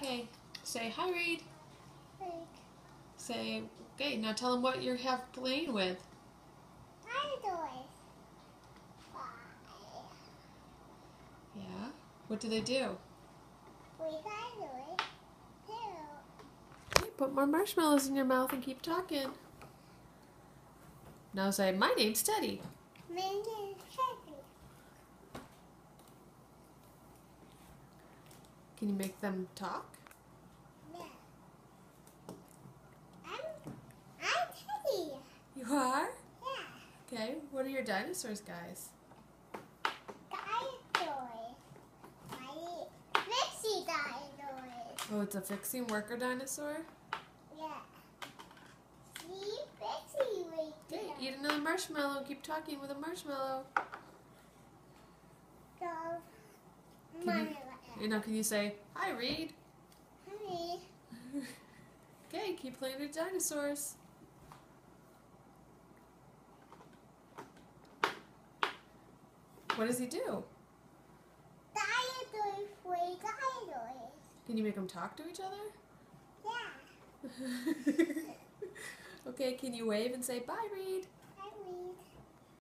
Okay, say hi, Reed. Like Say, okay, now tell him what you have playing with. dinosaurs. Bye. Yeah? What do they do? We dinosaurs too. Okay, put more marshmallows in your mouth and keep talking. Now say, my name's Teddy. Many chickens. Can you make them talk? Yeah. I'm Teddy. You are? Yeah. Okay, what are your dinosaurs, guys? Dinosaurs. Mixie dinosaurs. Oh, it's a fixing worker dinosaur? Yeah. See, Mixie Okay, making eat another marshmallow and keep talking with a marshmallow. So, Can you say, hi, Reed? Honey. Okay, keep playing with dinosaurs. What does he do? Dinosaurs for dinosaurs. Can you make them talk to each other? Yeah. Okay, can you wave and say, bye, Reed?